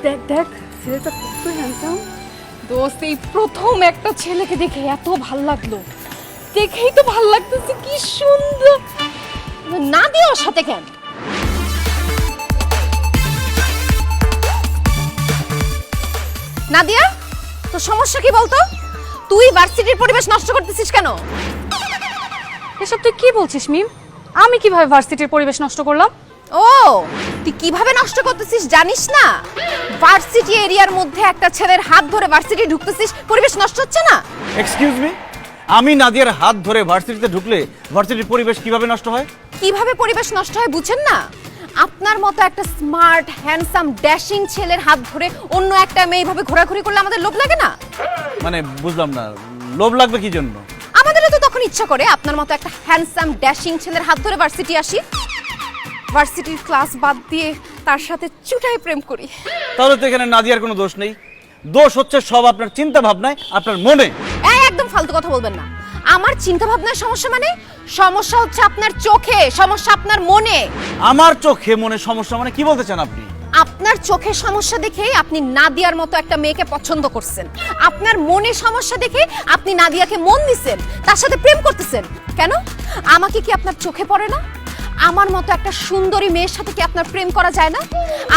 দেখ দেখ ছেলেটা কত হ্যান্ডসাম। দোস্ত এই প্রথম একটা ছেলেকে দেখে এত ভাল লাগলো, দেখেই তো ভাল লাগতেছে, কি সুন্দর। না দিয়ে ওর সাথে কেন? নাদিয়া, তোর সমস্যা কি বলতো? তুই ভার্সিটির পরিবেশ নষ্ট করতেছিস কেন? এসব তুই কি বলছিস মিম? আমি কিভাবে ভার্সিটির পরিবেশ নষ্ট করলাম? ও, তুই কিভাবে নষ্ট করতেছিস জানিস না? ভার্সিটি এরিয়ার মধ্যে একটা ছেলের হাত ধরে ভার্সিটি ঢুকতেছিস, পরিবেশ নষ্ট হচ্ছে না? এক্সকিউজ মি, আমি নাদিয়ার হাত ধরে ভার্সিটিতে ঢুকলে ভার্সিটির পরিবেশ কিভাবে নষ্ট হয়? কিভাবে পরিবেশ নষ্ট হয় বুঝেন না? আপনার মতো একটা স্মার্ট হ্যান্ডসাম ড্যাশিং ছেলের হাত ধরে অন্য একটা মেয়ে এইভাবে ঘোরাঘুরি করলে আমাদের লোভ লাগে না? মানে বুঝলাম না, লোভ লাগবে কি জন্য? আমাদেরও তো তখন ইচ্ছা করে আপনার মতো একটা হ্যান্ডসাম ড্যাশিং ছেলের হাত ধরে ভার্সিটি আসি, ভার্সিটির ক্লাস বাদ দিয়ে তার সাথে চুটাই প্রেম করি। তাহলে তো এখানে নাদিয়ার কোনো দোষ নেই, দোষ হচ্ছে সব আপনার চিন্তা ভাবনায়, আপনার মনে। এই একদম ফালতু কথা বলবেন না। আমার চিন্তা ভাবনার সমস্যা মানে? সমস্যা হচ্ছে আপনার চোখে, সমস্যা আপনার মনে। আমার চোখে মনে সমস্যা মানে কি বলতে চান আপনি? আপনার চোখে সমস্যা দেখে আপনি নাদিয়ার মতো একটা মেয়েকে পছন্দ করছেন, আপনার মনে সমস্যা দেখে আপনি নাদিয়াকে মন দিছেন, তার সাথে প্রেম করতেছেন। কেন? আমাকে কি আপনার চোখে পড়ে না? আমার মতো একটা সুন্দরী মেয়ের সাথে কি আপনার প্রেম করা যায় না?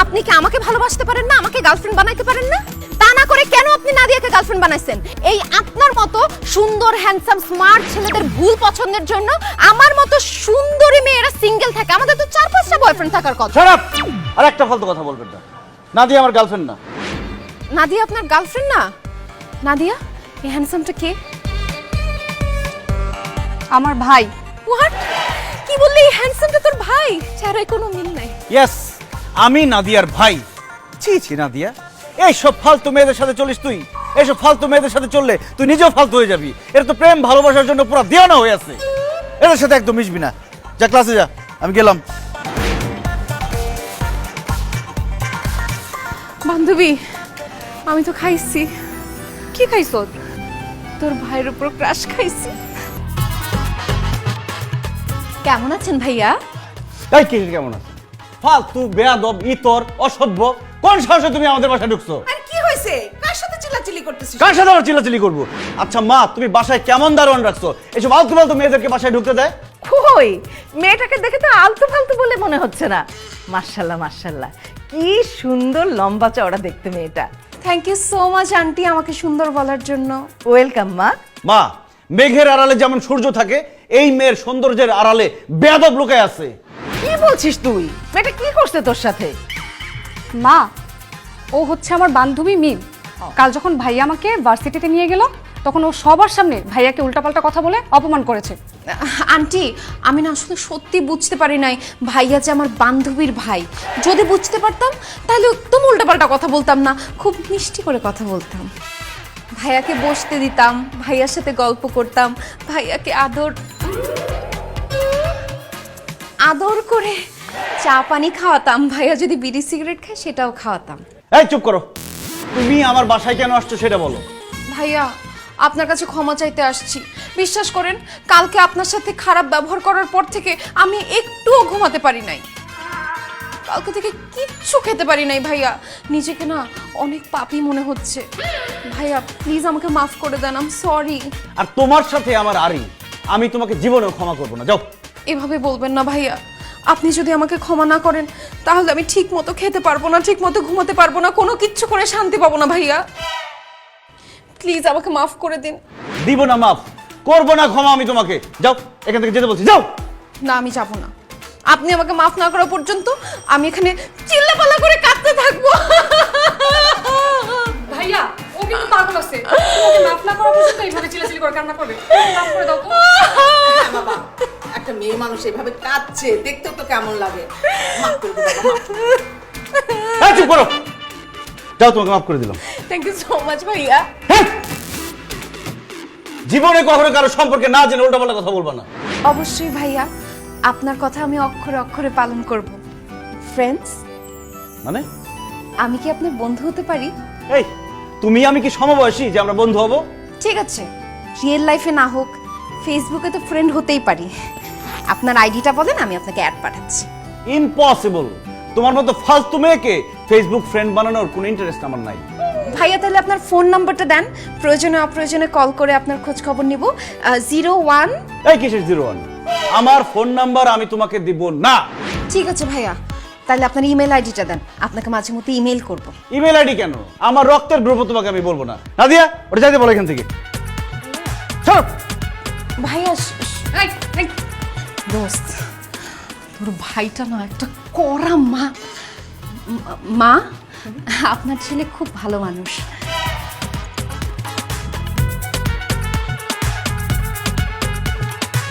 আপনি কি আমাকে ভালোবাসতে পারেন না? আমাকে গার্লফ্রেন্ড বানাইতে পারেন না? তা না করে কেন আপনি নাদিয়াকে গার্লফ্রেন্ড বানাইছেন? এই আপনার মতো সুন্দর হ্যান্ডসাম স্মার্ট ছেলেদের ভুল পছন্দের জন্য আমার মতো সুন্দরী মেয়েরা সিঙ্গেল থাকে। আমাদের তো 4-5টা বয়ফ্রেন্ড থাকার কথা। Shut up! আর একটা ফালতু কথা বলবেন না। নাদিয়া আমার গার্লফ্রেন্ড না। নাদিয়া আপনার গার্লফ্রেন্ড না? নাদিয়া, এই হ্যান্ডসামটা কে? আমার ভাই। হোয়াট? কি বললি? এই হ্যান্ডসামটা তোর ভাই? চেহারায় কোনো মিল নাই। ইয়েস, আমি নাদিয়ার ভাই। ছি ছি নাদিয়া, এইসব ফালতু মেয়েদের সাথে চলিস তুই? এইসব ফালতু মেয়েদের সাথে চললে তুই নিজেও ফালতু হয়ে যাবি। এটা তো প্রেম ভালোবাসার জন্য পুরো দেওয়ানা হয়ে আছে। এদের সাথে একদম মিশবি না। যা ক্লাসে যা, আমি গেলাম। বান্ধবী, আমি তো খাইছি। কি খাইছো? তোর ভাইয়ের উপর ক্রাশ খাইছি। কেমন আছেন ভাইয়া? এই কি কেমন আছে? ফালতু বেয়াদব ইতর অসভ্য, কোন সাহসে তুমি আমাদের বাসায় ঢুকছো? আর কি হয়েছে? কার সাথে চিল্লাচিল্লি করতেছিস? কার সাথে আবার চিল্লাচিল্লি করবো? আচ্ছা মা, তুমি বাসায় কেমন দারোয়ান রাখছো? এসব আলতু ফালতু মেয়েদেরকে বাসায় ঢুকতে দেয়? কই, মেয়েটাকে দেখে তো আলতু ফালতু বলে মনে হচ্ছে না। মাশাআল্লাহ মাশাআল্লাহ, কি সুন্দর লম্বা চওড়া দেখতে মেয়েটা। Thank you so much aunty আমাকে সুন্দর বলার জন্য। ওয়েলকাম মা। মা, মেঘের আড়ালে যেমন সূর্য থাকে, এই মেয়ের সৌন্দর্যের আড়ালে বেয়াদব লুকায় আছে। কি বলছিস তুই? মেয়েটা কি করছে তোর সাথে? মা, ও হচ্ছে আমার বান্ধবী মিম। কাল যখন ভাইয়া আমাকে ভার্সিটিতে নিয়ে গেল, তখন ও সবার সামনে ভাইয়াকে উল্টাপাল্টা কথা বলে অপমান করেছে। আন্টি, আমি না আসলে সত্যি বুঝতে পারি নাই ভাইয়া যে আমার বান্ধবীর ভাই। যদি বুঝতে পারতাম তাহলে একদম উল্টাপাল্টা কথা বলতাম না, খুব মিষ্টি করে কথা বলতাম। ভাইয়াকে বসতে দিতাম, ভাইয়ার সাথে গল্প করতাম, ভাইয়াকে আদর আদর করে চা পানি খাওয়াতাম। ভাইয়া যদি বিড়ি সিগারেট খায় সেটাও খাওয়াতাম। এই চুপ করো, তুমি আমার বাসায় কেন আসছো সেটা বলো। ভাইয়া, আপনার কাছে ক্ষমা চাইতে আসছি। বিশ্বাস করেন, কালকে আপনার সাথে খারাপ ব্যবহার করার পর থেকে আমি একটুও ঘুমাতে পারি নাই। কালকে থেকে কিচ্ছু খেতে পারি নাই ভাইয়া। নিজেকে না অনেক পাপী মনে হচ্ছে। ভাইয়া প্লিজ আমাকে মাফ করে দেন, আই এম সরি। আর তোমার সাথে আমার আরি, আমি তোমাকে জীবনেও ক্ষমা করবো না। যাও। এভাবে বলবেন না ভাইয়া। আপনি যদি আমাকে ক্ষমা না করেন তাহলে আমি ঠিক মতো খেতে পারবো না, ঠিক মতো ঘুমাতে পারবো না, কোনো কিচ্ছু করে শান্তি পাবো না ভাইয়া। প্লিজ আমাকে মাফ করে দিন। দিব না মাফ, করবো না ক্ষমা আমি তোমাকে। যাও, এখান থেকে যেতে বলছি, যাও। না, আমি যাবো না। আপনি আমাকে মাফ না করা পর্যন্ত আমি এখানে চিল্লাপাল্লা করে কাঁদতে থাকবো। ভাইয়া, ও কিন্তু পাগল আছে। ওকে মাফ না করা পর্যন্ত এইভাবে চিল্লাচিল্লি করে কান্না করবে। মাফ করে দাও তো। হ্যাঁ বাবা, একটা মেয়ে মানুষ এভাবে কাঁদছে, দেখতেও তো কেমন লাগে। মাফ করে দে বাবা, মাফ। এই চুপ করো, যাও, তোমাকে মাফ করে দিলাম। থ্যাংক ইউ সো মাচ ভাইয়া। হ্যাঁ? জীবনে কখনো কারো সম্পর্কে না জেনে উল্টাপাল্টা কথা বলবা না। অবশ্যই ভাইয়া, আপনার কথা আমি অক্ষরে অক্ষরে পালন করব। ফ্রেন্ডস, মানে আমি কি আপনার বন্ধু হতে পারি? এই, তুমি আমি কি সমবয়সী যে আমরা বন্ধু হব? ঠিক আছে, রিয়েল লাইফে না হোক, ফেসবুকে তো ফ্রেন্ড হতেই পারি। আপনার আইডিটা বলেন, আমি আপনাকে অ্যাড পাঠাচ্ছি। ইম্পসিবল। তোমার মতো ফালতু মেয়েকে ফেসবুক ফ্রেন্ড বানানোর কোনো ইন্টারেস্ট আমার নাই। ভাইয়া তাহলে আপনার ফোন নাম্বারটা দেন, প্রয়োজনে অপ্রয়োজনে কল করে আপনার খোঁজ খবর নিব। 01। এই কিসের 01? আমার ফোন নাম্বার আমি তোমাকে দিব না। ঠিক আছে ভাইয়া, তাহলে আপনার ইমেল আইডিটা দেন, আপনাকে মাঝে মধ্যে ইমেল করব। ইমেল আইডি কেন? আমার রক্তের গ্রুপ তোমাকে আমি বলবো না। নাদিয়া ওটা যাইতে বলো এখান থেকে। চলো। ভাইয়া এই, এই, দোস্ত, তোর ভাইটা না একটা কড়া মা। মা, আপনার ছেলে খুব ভালো মানুষ।